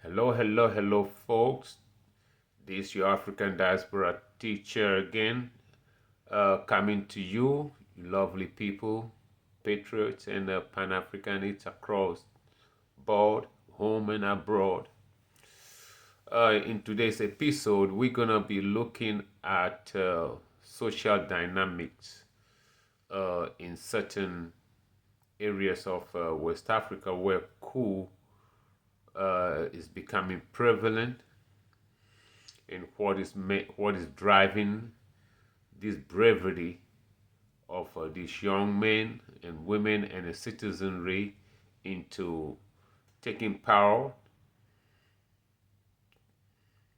Hello, hello, hello, folks. This is your African diaspora teacher again, coming to you, you lovely people, patriots, and Pan Africanists across board, home and abroad. In today's episode, we're gonna be looking at social dynamics in certain areas of West Africa where coup is becoming prevalent, and what is driving this bravery of these young men and women and the citizenry into taking power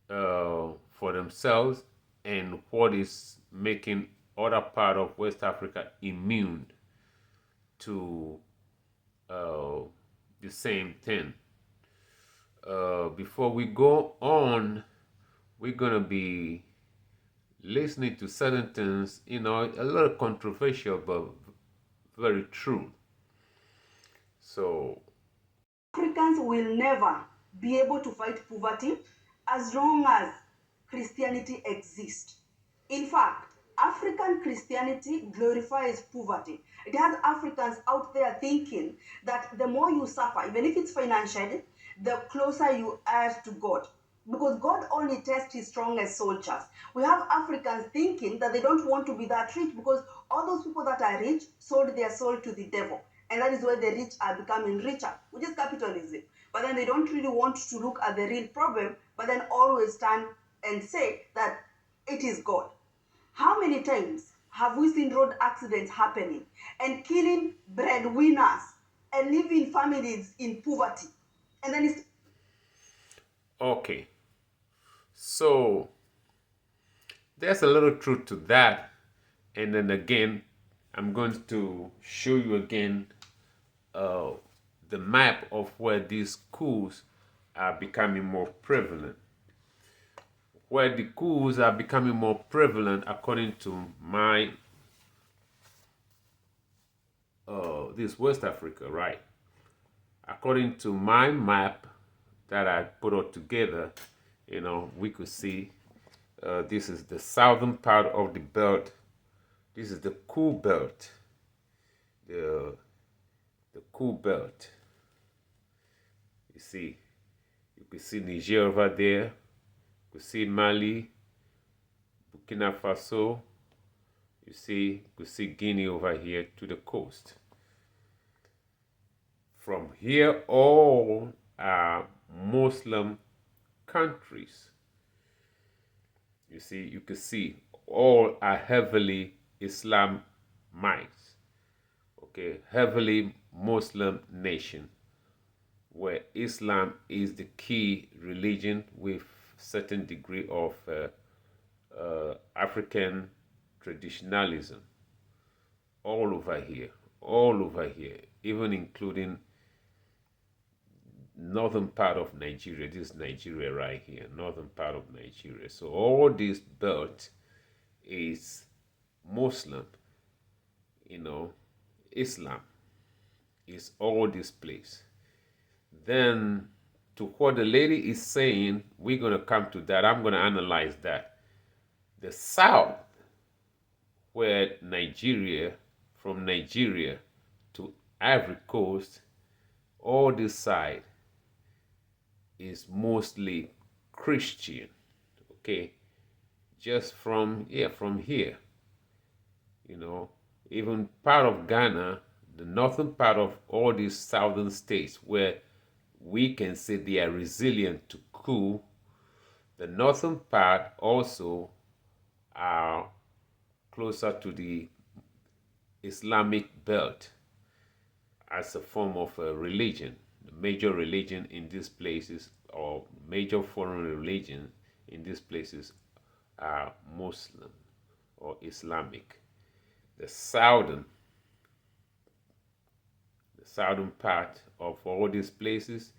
for themselves, and what is making other part of West Africa immune to uh, the same thing. Before we go on, we're gonna be listening to certain things, a little controversial, but very true. So, Africans will never be able to fight poverty as long as Christianity exists. In fact, African Christianity glorifies poverty. It has Africans out there thinking that the more you suffer, even if it's financially, the closer you are to God. Because God only tests his strongest soldiers. We have Africans thinking that they don't want to be that rich because all those people that are rich sold their soul to the devil. And that is why the rich are becoming richer, which is capitalism. But then they don't really want to look at the real problem, but then always stand and say that it is God. How many times have we seen road accidents happening and killing breadwinners and leaving families in poverty? And then it's okay. So, there's a little truth to that. And then again, I'm going to show you again uh, the map of where these coups are becoming more prevalent. Where the coups are becoming more prevalent, according to my this West Africa, right? According to my map that I put all together, we could see this is the southern part of the belt. This is the Coup belt, the the Coup belt. You see, you can see Niger over there. You can see Mali, Burkina Faso. You could see Guinea over here to the coast. From here, all are Muslim countries. You see, you can see all are heavily Islamites. Okay, heavily Muslim nation where Islam is the key religion with certain degree of African traditionalism all over here, even including northern part of Nigeria. This is Nigeria right here, northern part of Nigeria. So all this belt is Muslim, you know, Islam is all this place. Then to what the lady is saying, we're gonna come to that. I'm gonna analyze that. The south, where Nigeria, from Nigeria to Ivory Coast, all this side is mostly Christian. Okay, just from here, you know, even part of Ghana, the northern part of all these southern states where we can say they are resilient to coup, the northern part also are closer to the Islamic belt as a form of a religion. The major religion in these places, or major foreign religion in these places, are Muslim or Islamic. The southern, the southern part of all these places,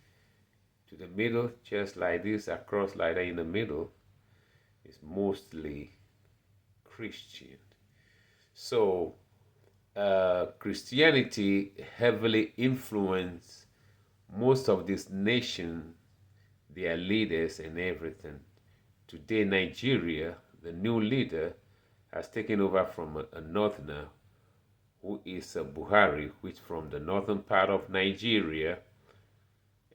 to the middle, just like this, across like that in the middle, is mostly Christian. So Christianity heavily influenced most of this nation their leaders and everything. Today, Nigeria, the new leader, has taken over from a northerner who is Buhari, which from the northern part of Nigeria,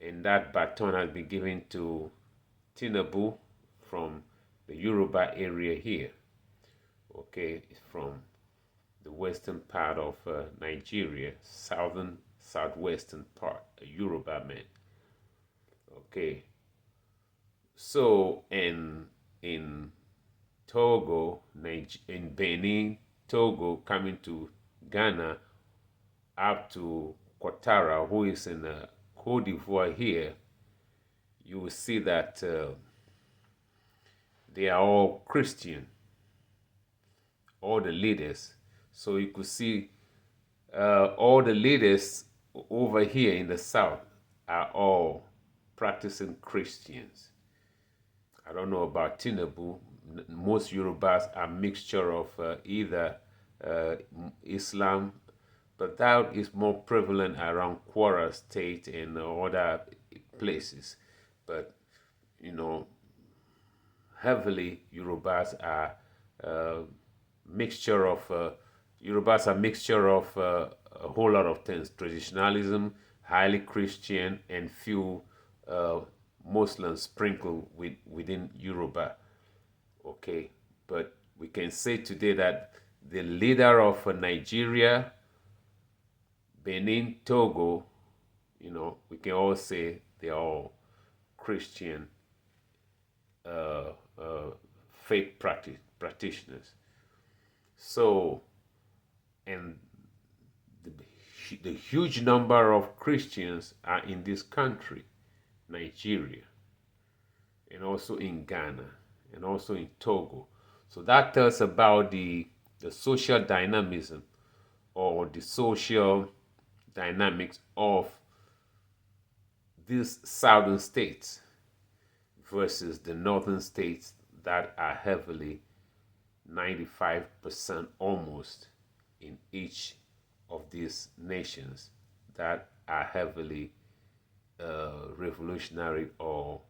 and that baton has been given to Tinubu from the Yoruba area here. Okay, from the western part of Nigeria, southwestern part, a Yoruba man. Okay, so in Togo, in Benin, Togo, coming to Ghana, up to Ouattara, who is in Cote d'Ivoire here, you will see that they are all Christian, all the leaders. So you could see all the leaders over here in the south are all practicing Christians. I don't know about Tinubu. Most Yorubas are a mixture of either Islam, but that is more prevalent around Kwara State and other places. But, you know, heavily Yorubas are mixture of Yorubas are mixture of a whole lot of things: traditionalism, highly Christian, and few Muslims sprinkled within Yoruba. Okay, but we can say today that the leader of Nigeria, Benin, Togo, we can all say they're all Christian faith practitioners. So, and the huge number of Christians are in this country, Nigeria, and also in Ghana, and also in Togo. So that tells about the social dynamism or the social dynamics of these southern states versus the northern states that are heavily 95% almost in each of these nations that are heavily revolutionary or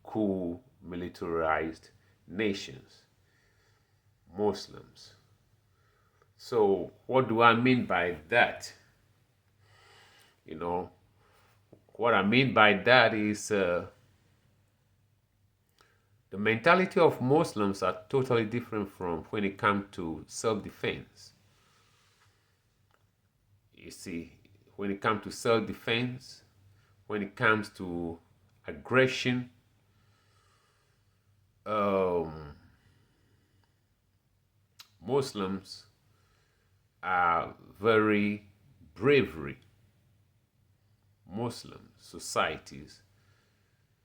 coup militarized nations, Muslims. So what do I mean by that? What I mean by that is the mentality of Muslims are totally different from when it comes to self-defense. You see, when it comes to self-defense, when it comes to aggression, Muslims are very bravery. Muslim societies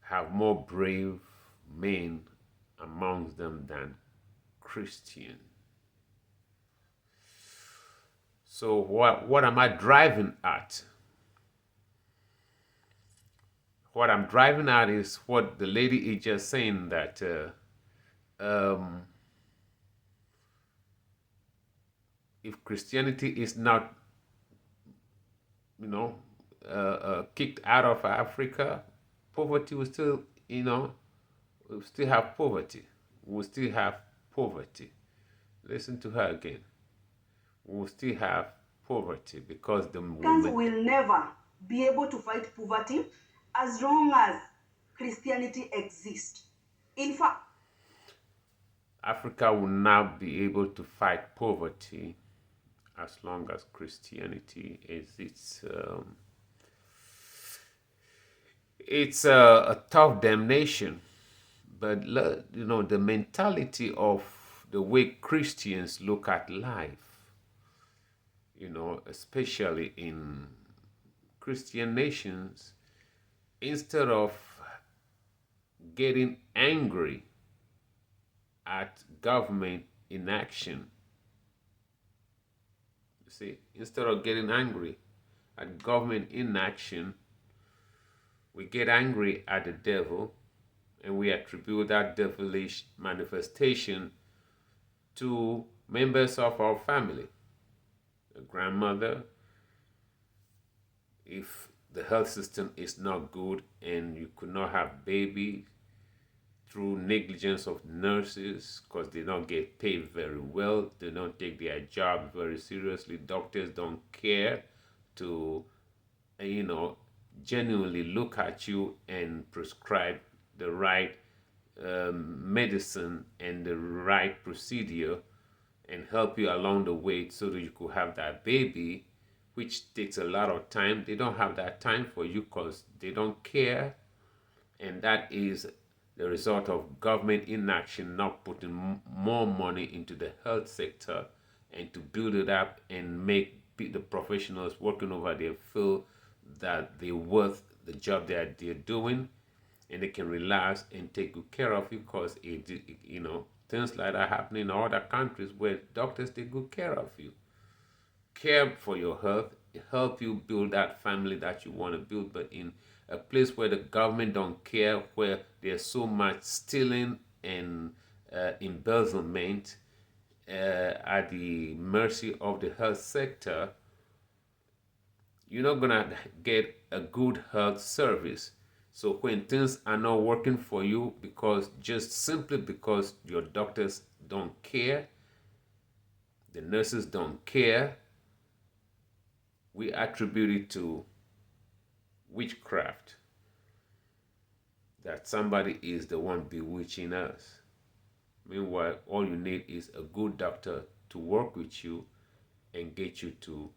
have more brave men amongst them than Christian. So what am I driving at? What I'm driving at is what the lady is just saying, that if Christianity is not, kicked out of Africa, poverty will still, we'll still have poverty. We'll still have poverty. Listen to her again. We'll still have poverty because the Africans will never be able to fight poverty as long as Christianity exists. In fact, Africa will not be able to fight poverty as long as Christianity exists. It's a tough damnation, but the mentality of the way Christians look at life, especially in Christian nations, instead of getting angry at government inaction, you see, instead of getting angry at government inaction, we get angry at the devil, and we attribute that devilish manifestation to members of our family. A grandmother, if the health system is not good and you could not have baby through negligence of nurses because they don't get paid very well. They don't take their job very seriously. Doctors don't care to, you know, genuinely look at you and prescribe the right medicine and the right procedure and help you along the way so that you could have that baby, which takes a lot of time. They don't have that time for you because they don't care. And that is the result of government inaction, not putting more money into the health sector and to build it up and make the professionals working over there feel that they're worth the job that they're doing and they can relax and take good care of you because things like that happen in other countries where doctors take good care of you, care for your health, help you build that family that you want to build. But in a place where the government don't care, where there's so much stealing and embezzlement at the mercy of the health sector, you're not gonna get a good health service. So when things are not working for you just simply because your doctors don't care, the nurses don't care, we attribute it to witchcraft, that somebody is the one bewitching us. Meanwhile, all you need is a good doctor to work with you and get you to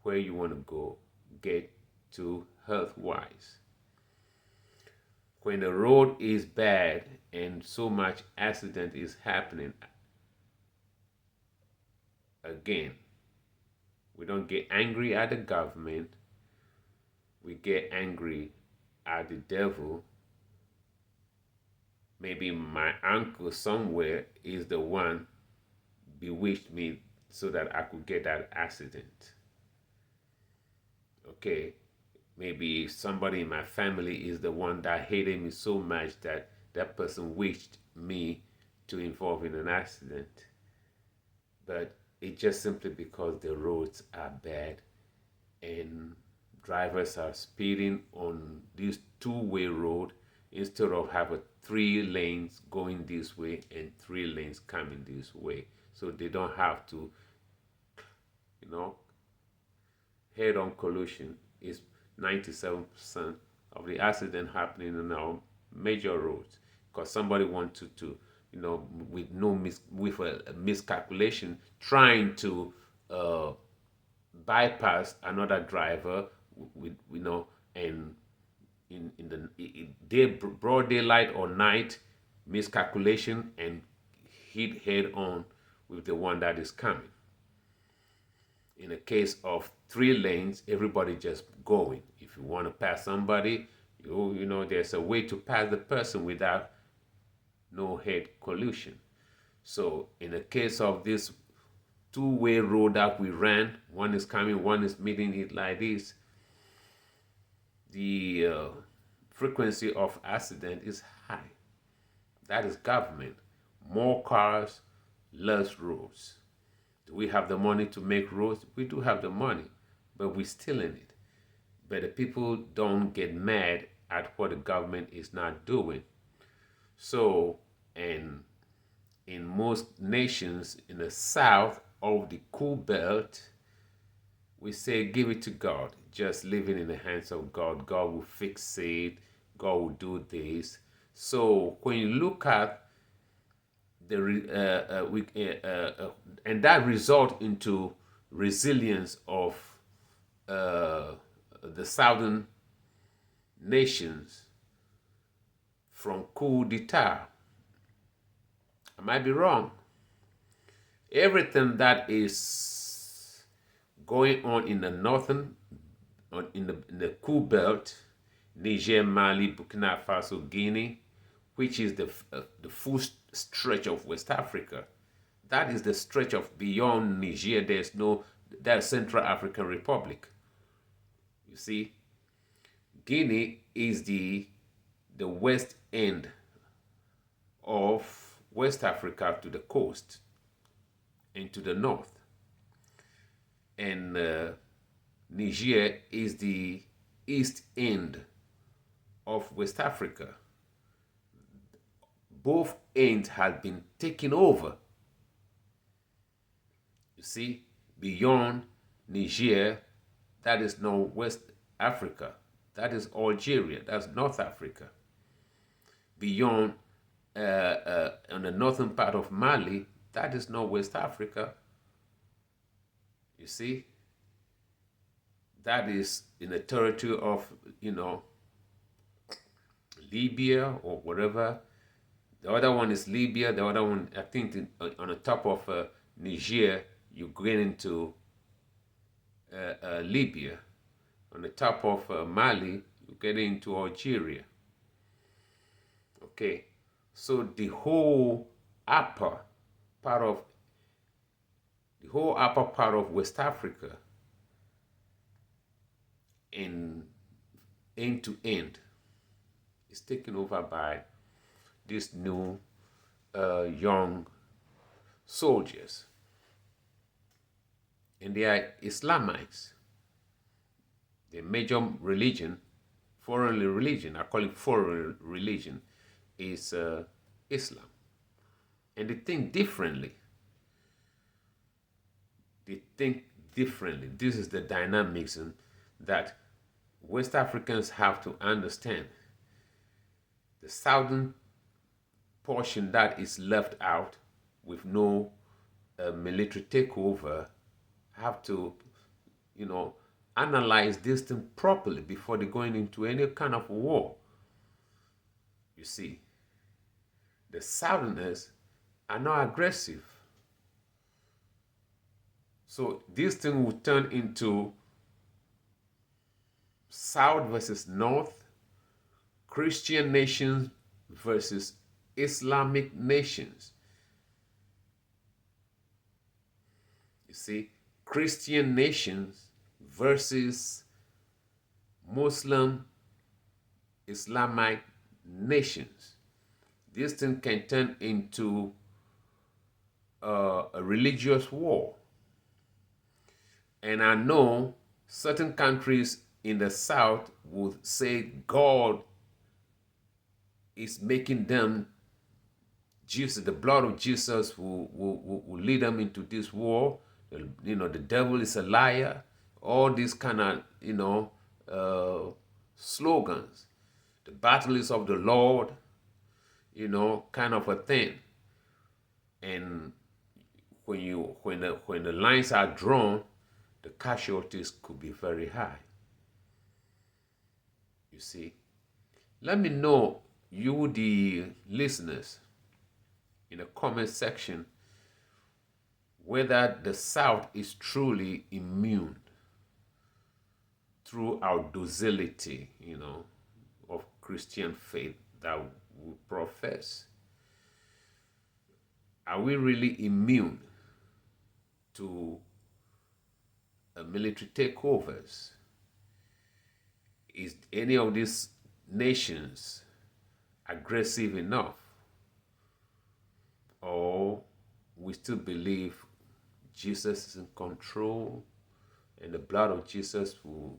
where you want to go, get to health wise. When the road is bad and so much accident is happening, again, we don't get angry at the government, we get angry at the devil. Maybe my uncle somewhere is the one bewitched me so that I could get that accident. Okay, maybe somebody in my family is the one that hated me so much that that person wished me to involve in an accident. But it's just simply because the roads are bad and drivers are speeding on this two-way road instead of having 3 lanes going this way and 3 lanes coming this way. So they don't have to, head-on collision is 97% of the accident happening in our major roads because somebody wanted to, with with a miscalculation, trying to bypass another driver and in the broad daylight or night, miscalculation, and hit head on with the one that is coming. In a case of 3 lanes, everybody just going. If you want to pass somebody, there's a way to pass the person without no head collision. So in the case of this two-way road that we ran, one is coming, one is meeting it like this, the frequency of accident is high. That is government. More cars, less roads. Do we have the money to make roads? We do have the money, but we're still in it. But the people don't get mad at what the government is not doing. So, and in most nations in the south of the Coup belt, we say, give it to God. Just leave it in the hands of God. God will fix it. God will do this. So when you look at and that result into resilience of the southern nations from coup d'etat. I might be wrong. Everything that is going on in the northern, in the Coup belt, Niger, Mali, Burkina Faso, Guinea, which is the full stretch of West Africa. That is the stretch of beyond Niger. That's Central African Republic. You see, Guinea is the west end of West Africa to the coast and to the north. And Niger is the east end of West Africa. Both ends had been taken over. You see, beyond Niger, that is now West Africa. That is Algeria. That's North Africa. Beyond, on the northern part of Mali, that is now West Africa. You see, that is in the territory of, Libya or whatever. The other one is Libya. The other one, I think, on the top of Niger, you get into Libya. On the top of Mali, you get into Algeria. Okay, so the whole upper part of West Africa, in end to end, is taken over by these new young soldiers, and they are Islamites. The major religion, foreign religion, I call it foreign religion, is Islam. And they think differently. This is the dynamism that West Africans have to understand. The southern portion that is left out with no military takeover have to, analyze this thing properly before they're going into any kind of war. You see, the Southerners are not aggressive. So this thing will turn into South versus North, Christian nations versus Islamic nations. You see, Christian nations versus Muslim Islamic nations. This thing can turn into a religious war. And I know certain countries in the South would say God is making them, Jesus, the blood of Jesus will lead them into this war. The devil is a liar. All these kind of, slogans. The battle is of the Lord, kind of a thing. And when the lines are drawn, the casualties could be very high. You see, let me know, you the listeners, in the comment section, whether the South is truly immune through our docility, of Christian faith that we profess. Are we really immune to military takeovers? Is any of these nations aggressive enough? Or we still believe Jesus is in control and the blood of Jesus will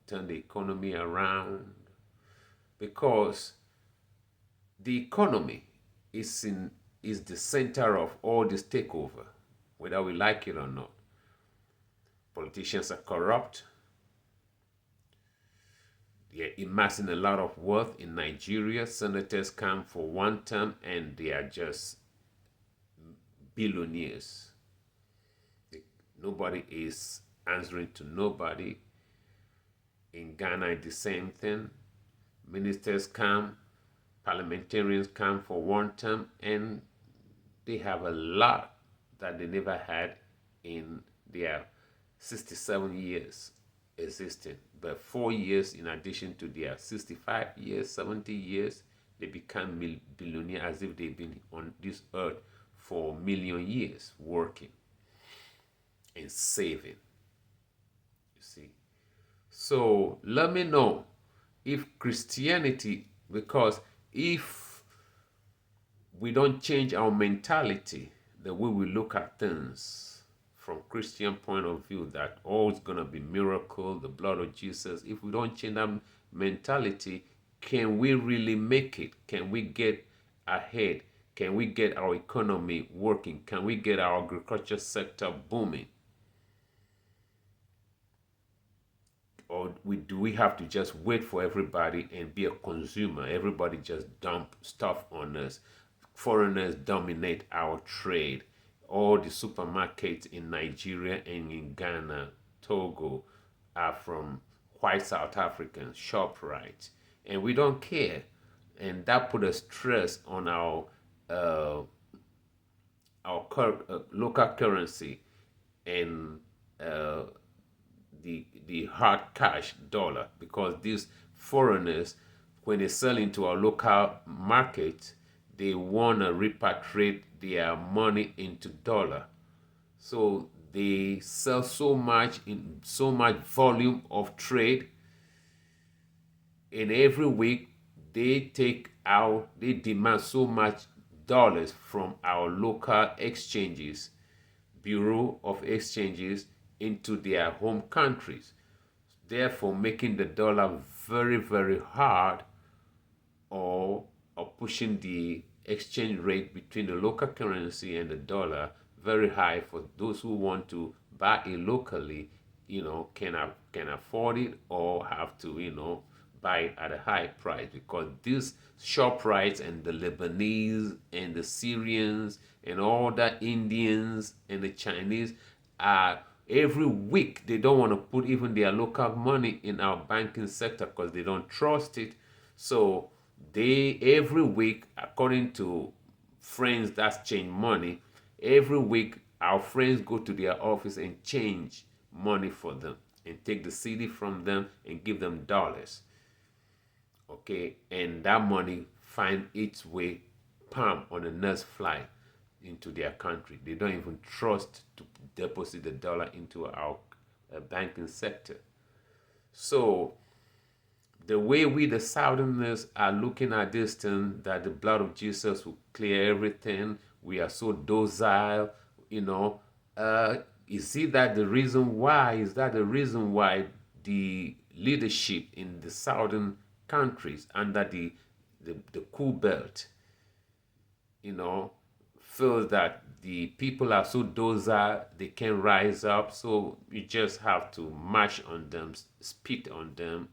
turn the economy around? Because the economy is the center of all this takeover, whether we like it or not. Politicians are corrupt. They're amassing a lot of wealth in Nigeria. Senators come for one term and they are just billionaires. Nobody is answering to nobody. In Ghana, the same thing. Ministers come, parliamentarians come for one term, and they have a lot that they never had in their 67 years existing. But 4 years in addition to their 65 years, 70 years, they become billionaires as if they've been on this earth for a million years working and saving. You see. So let me know if Christianity, because if we don't change our mentality, the way we look at things from Christian point of view that all is gonna be miracle, the blood of Jesus. If we don't change that mentality, can we really make it? Can we get ahead? Can we get our economy working? Can we get our agriculture sector booming? Or do we have to just wait for everybody and be a consumer? Everybody just dump stuff on us. Foreigners dominate our trade. All the supermarkets in Nigeria and in Ghana, Togo are from white South Africans, ShopRite, and we don't care. And that put a stress on uh, our local currency and uh, the hard cash dollar, because these foreigners, when they sell into our local market, they want to repatriate their money into dollar. So they sell so much in so much volume of trade, and every week they demand so much dollars from our local exchanges, Bureau of Exchanges, into their home countries, therefore making the dollar very, very hard, or, or pushing the exchange rate between the local currency and the dollar very high for those who want to buy it locally, can afford it, or have to, buy it at a high price, because these ShopRites and the Lebanese and the Syrians and all the Indians and the Chinese are every week they don't want to put even their local money in our banking sector because they don't trust it. So they every week, according to friends that's change money, every week our friends go to their office and change money for them and take the CD from them and give them dollars. Okay, and that money find its way palm on a nurse flight into their country. They don't even trust to deposit the dollar into our banking sector. So the way we, the Southerners, are looking at this thing, that the blood of Jesus will clear everything, we are so docile, you know. Is it that the reason why? Is that the reason why the leadership in the southern countries under the Coup belt, you know, feels that the people are so docile, they can rise up, so you just have to march on them, spit on them,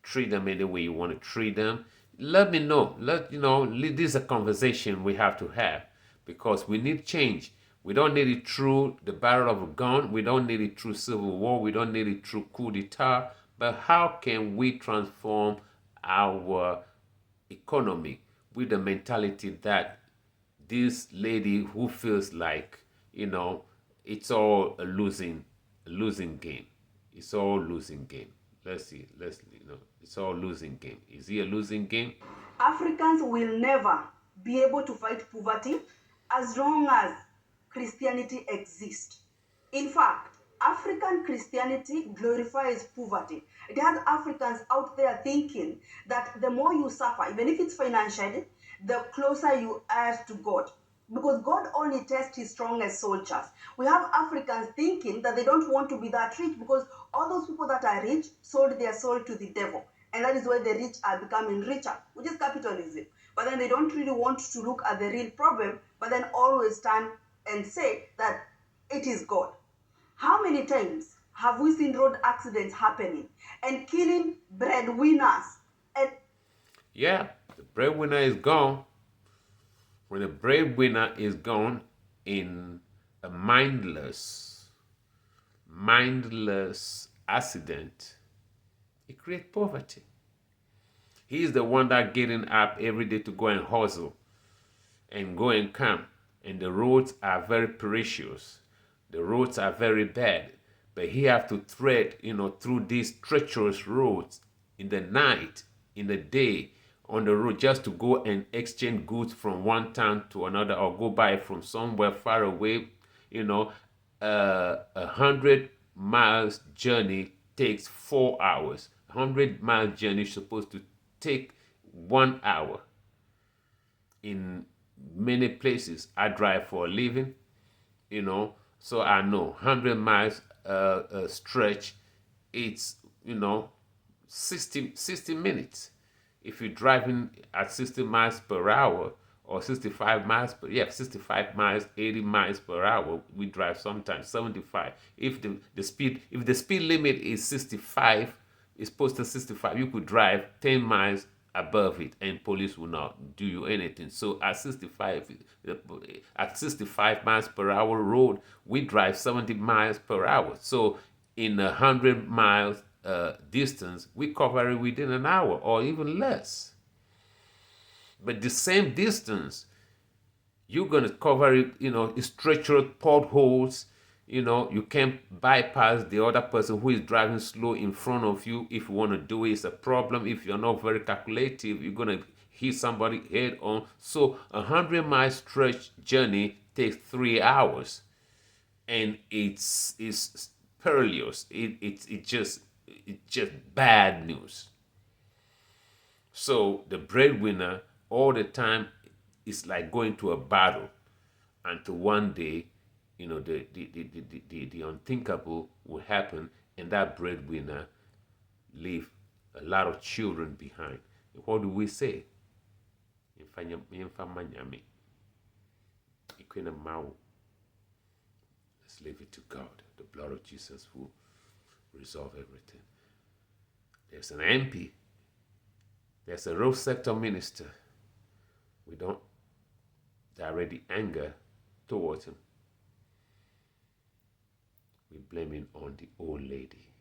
treat them any way you want to treat them. Let me know. This is a conversation we have to have, because we need change. We don't need it through the barrel of a gun. We don't need it through civil war. We don't need it through coup d'etat. But how can we transform our economy with the mentality that this lady who feels like, it's all a losing game. It's all losing game. Let's see. It's all losing game. Is it a losing game? Africans will never be able to fight poverty as long as Christianity exists. In fact, African Christianity glorifies poverty. It has Africans out there thinking that the more you suffer, even if it's financially, the closer you are to God. Because God only tests his strongest soldiers. We have Africans thinking that they don't want to be that rich because all those people that are rich sold their soul to the devil. And that is why the rich are becoming richer, which is capitalism. But then they don't really want to look at the real problem, but then always stand and say that it is God. How many times have we seen road accidents happening and killing breadwinners? And yeah, the breadwinner is gone. When the breadwinner is gone in a mindless accident, it creates poverty. He's the one that getting up every day to go and hustle and go and camp. And the roads are very precious. The roads are very bad. But he have to thread, through these treacherous roads in the night, in the day, on the road, just to go and exchange goods from one town to another, or go buy from somewhere far away. 100 miles journey takes 4 hours. 100-mile journey is supposed to take 1 hour. In many places, I drive for a living, So I know 100 miles stretch, it's, 60 minutes. If you're driving at 60 miles per hour or 65 miles 65 miles, 80 miles per hour, we drive sometimes 75. If the speed limit is 65, is posted 65, you could drive 10 miles above it and police will not do you anything. So at 65 miles per hour road, we drive 70 miles per hour. So in 100 miles distance, we cover it within an hour or even less. But the same distance, you're going to cover it, structured potholes. You can't bypass the other person who is driving slow in front of you. If you want to do it, it's a problem. If you're not very calculative, you're going to hit somebody head on. So 100-mile stretch journey takes 3 hours. And it's perilous. It's just bad news. So the breadwinner all the time is like going to a battle until one day, the unthinkable will happen, and that breadwinner leave a lot of children behind. What do we say? Let's leave it to God. The blood of Jesus will resolve everything. There's an MP. There's a road sector minister. We don't direct the anger towards him. We blame it on the old lady.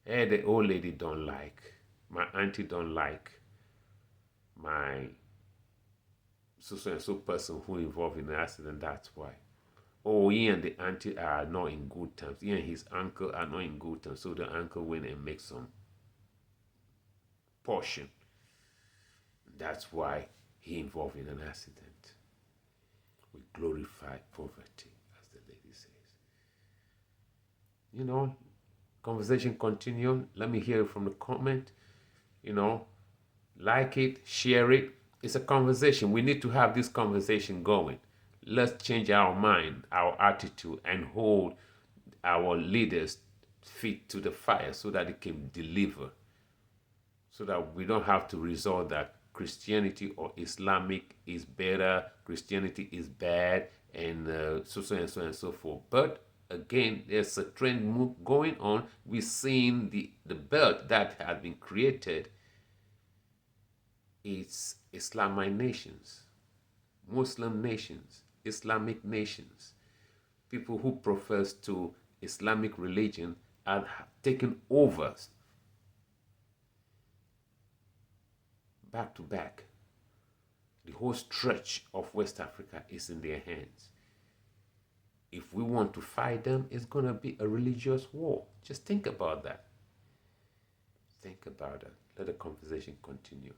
Hey, the old lady don't like. My auntie don't like my so-and-so person who involved in an accident. That's why. Oh, he and the auntie are not in good terms. He and his uncle are not in good terms. So the uncle went and make some portion. That's why he involved in an accident. We glorify poverty, as the lady says. Conversation continue. Let me hear from the comment. Like it, share it. It's a conversation. We need to have this conversation going. Let's change our mind, our attitude, and hold our leaders' feet to the fire so that it can deliver. So that we don't have to resort that Christianity or Islamic is better, Christianity is bad, and so and so and so forth. But again, there's a trend move going on. We're seeing the belt that has been created. It's Islamite nations, Muslim nations, Islamic nations. People who profess to Islamic religion have taken over back to back. The whole stretch of West Africa is in their hands. If we want to fight them, it's going to be a religious war. Just think about that. Think about it. Let the conversation continue.